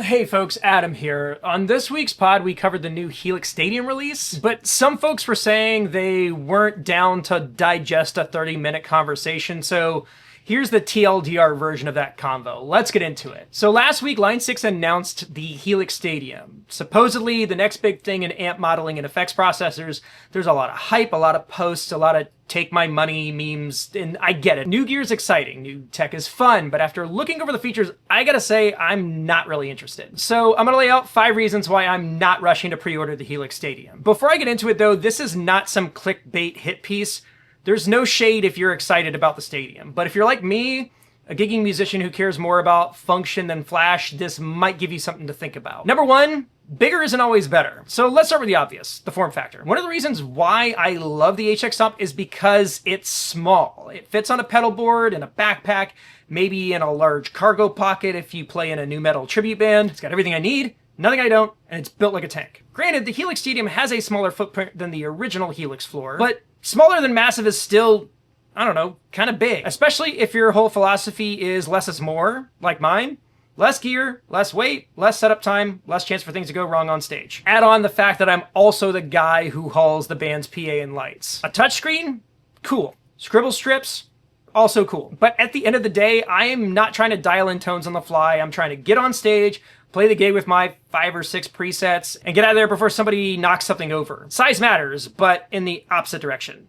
Hey folks, Adam here. On this week's pod, we covered the new Helix Stadium release, but some folks were saying they weren't down to digest a 30-minute conversation, so here's the TLDR version of that convo. Let's get into it. So last week, Line 6 announced the Helix Stadium. Supposedly the next big thing in amp modeling and effects processors. There's a lot of hype, a lot of posts, a lot of take my money memes, and I get it. New gear is exciting, new tech is fun, but after looking over the features, I gotta say I'm not really interested. So I'm gonna lay out 5 reasons why I'm not rushing to pre-order the Helix Stadium. Before I get into it though, this is not some clickbait hit piece. There's no shade if you're excited about the Stadium, but if you're like me, a gigging musician who cares more about function than flash, this might give you something to think about. Number 1, bigger isn't always better. So let's start with the obvious, the form factor. One of the reasons why I love the HX Stomp is because it's small. It fits on a pedal board, in a backpack, maybe in a large cargo pocket if you play in a nu metal tribute band. It's got everything I need, nothing I don't, and it's built like a tank. Granted, the Helix Stadium has a smaller footprint than the original Helix floor, but smaller than massive is still, I don't know, kind of big. Especially if your whole philosophy is less is more, like mine. Less gear, less weight, less setup time, less chance for things to go wrong on stage. Add on the fact that I'm also the guy who hauls the band's PA and lights. A touchscreen? Cool. Scribble strips? Also cool. But at the end of the day, I am not trying to dial in tones on the fly. I'm trying to get on stage, play the gig with my 5 or 6 presets, and get out of there before somebody knocks something over. Size matters, but in the opposite direction.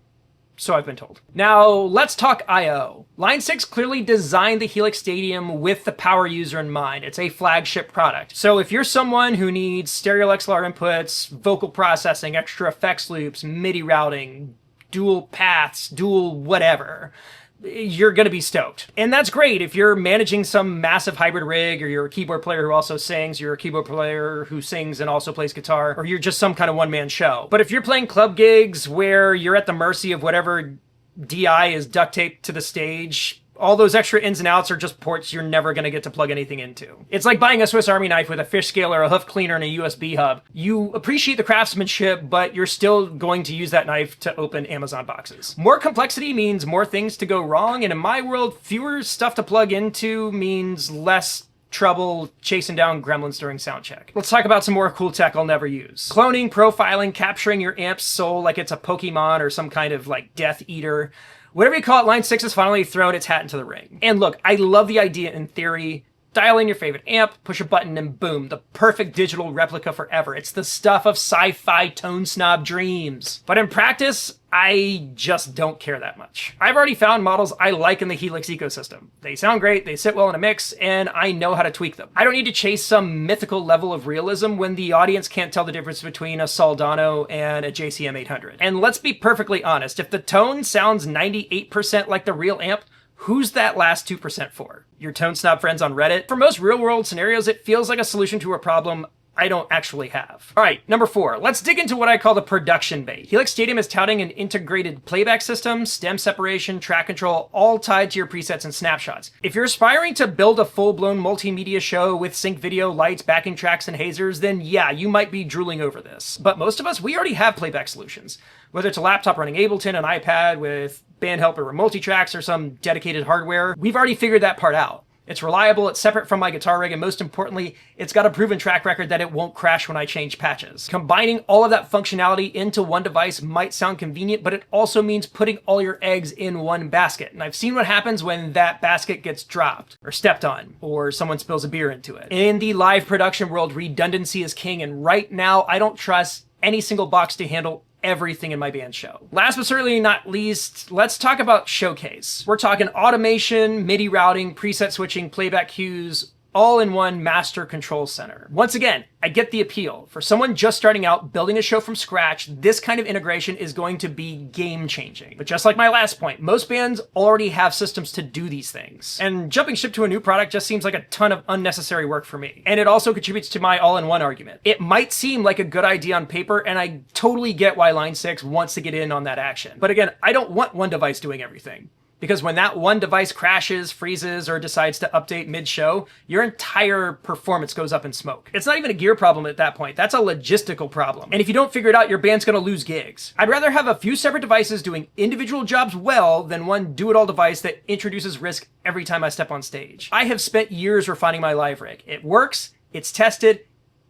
So I've been told. Now, let's talk I/O. Line 6 clearly designed the Helix Stadium with the power user in mind. It's a flagship product. So if you're someone who needs stereo XLR inputs, vocal processing, extra effects loops, MIDI routing, dual paths, dual whatever, you're gonna be stoked. And that's great if you're managing some massive hybrid rig, or you're a keyboard player who also sings, you're a keyboard player who sings and also plays guitar, or you're just some kind of one-man show. But if you're playing club gigs where you're at the mercy of whatever DI is duct taped to the stage, all those extra ins and outs are just ports you're never gonna get to plug anything into. It's like buying a Swiss Army knife with a fish scaler, a hoof cleaner, and a USB hub. You appreciate the craftsmanship, but you're still going to use that knife to open Amazon boxes. More complexity means more things to go wrong, and in my world, fewer stuff to plug into means less trouble chasing down gremlins during sound check. Let's talk about some more cool tech I'll never use. Cloning, profiling, capturing your amp's soul like it's a Pokemon or some kind of like Death Eater. Whatever you call it, Line 6 has finally thrown its hat into the ring. And look, I love the idea in theory. Dial in your favorite amp, push a button, and boom, the perfect digital replica forever. It's the stuff of sci-fi tone snob dreams. But in practice, I just don't care that much. I've already found models I like in the Helix ecosystem. They sound great, they sit well in a mix, and I know how to tweak them. I don't need to chase some mythical level of realism when the audience can't tell the difference between a Soldano and a JCM 800. And let's be perfectly honest, if the tone sounds 98% like the real amp, who's that last 2% for? Your tone snob friends on Reddit? For most real-world scenarios, it feels like a solution to a problem I don't actually have. All right, number 4. Let's dig into what I call the production bait. Helix Stadium is touting an integrated playback system, stem separation, track control, all tied to your presets and snapshots. If you're aspiring to build a full-blown multimedia show with sync video, lights, backing tracks, and hazers, then yeah, you might be drooling over this. But most of us, we already have playback solutions. Whether it's a laptop running Ableton, an iPad with band helper or multitracks, or some dedicated hardware, we've already figured that part out. It's reliable, it's separate from my guitar rig, and most importantly, it's got a proven track record that it won't crash when I change patches. Combining all of that functionality into one device might sound convenient, but it also means putting all your eggs in one basket. And I've seen what happens when that basket gets dropped, or stepped on, or someone spills a beer into it. In the live production world, redundancy is king, and right now, I don't trust any single box to handle everything in my band show. Last but certainly not least, let's talk about Showcase. We're talking automation, MIDI routing, preset switching, playback cues, all in one master control center. Once again, I get the appeal. For someone just starting out, building a show from scratch, this kind of integration is going to be game-changing. But just like my last point, most bands already have systems to do these things. And jumping ship to a new product just seems like a ton of unnecessary work for me. And it also contributes to my all-in-one argument. It might seem like a good idea on paper, and I totally get why Line 6 wants to get in on that action. But again, I don't want one device doing everything. Because when that one device crashes, freezes, or decides to update mid-show, your entire performance goes up in smoke. It's not even a gear problem at that point. That's a logistical problem. And if you don't figure it out, your band's gonna lose gigs. I'd rather have a few separate devices doing individual jobs well than one do-it-all device that introduces risk every time I step on stage. I have spent years refining my live rig. It works, it's tested,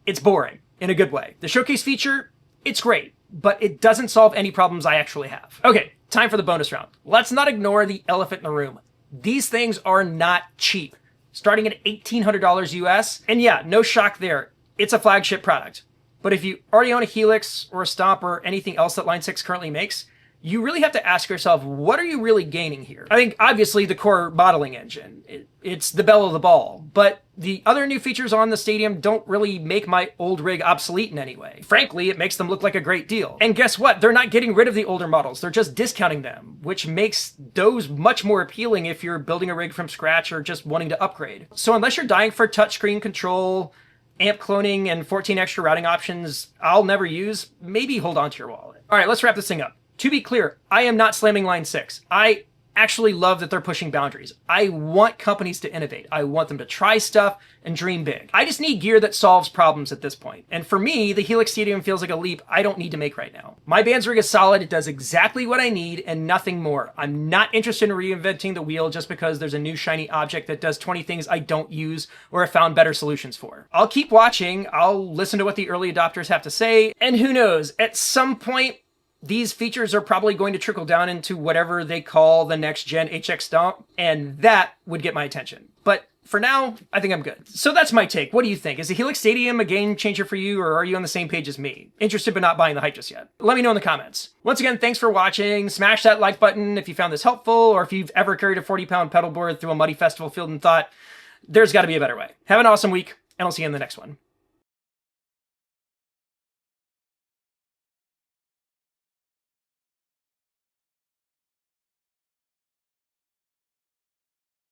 it's boring in a good way. The showcase feature, it's great, but it doesn't solve any problems I actually have. Okay, time for the bonus round. Let's not ignore the elephant in the room. These things are not cheap, starting at $1,800 US. And yeah, no shock there. It's a flagship product. But if you already own a Helix or a Stomp or anything else that Line 6 currently makes, you really have to ask yourself, what are you really gaining here? I think obviously the core modeling engine, it's the belle of the ball, but the other new features on the Stadium don't really make my old rig obsolete in any way. Frankly, it makes them look like a great deal. And guess what? They're not getting rid of the older models. They're just discounting them, which makes those much more appealing if you're building a rig from scratch or just wanting to upgrade. So unless you're dying for touchscreen control, amp cloning, and 14 extra routing options I'll never use, maybe hold on to your wallet. All right, let's wrap this thing up. To be clear, I am not slamming Line 6. I actually love that they're pushing boundaries. I want companies to innovate. I want them to try stuff and dream big. I just need gear that solves problems at this point. And for me, the Helix Stadium feels like a leap I don't need to make right now. My band's rig is solid. It does exactly what I need and nothing more. I'm not interested in reinventing the wheel just because there's a new shiny object that does 20 things I don't use or have found better solutions for. I'll keep watching. I'll listen to what the early adopters have to say. And who knows, at some point, these features are probably going to trickle down into whatever they call the next gen HX Stomp, and that would get my attention. But for now, I think I'm good. So that's my take. What do you think? Is the Helix Stadium a game changer for you, or are you on the same page as me? Interested but not buying the hype just yet? Let me know in the comments. Once again, thanks for watching. Smash that like button if you found this helpful, or if you've ever carried a 40-pound pedal board through a muddy festival field and thought, there's got to be a better way. Have an awesome week, and I'll see you in the next one.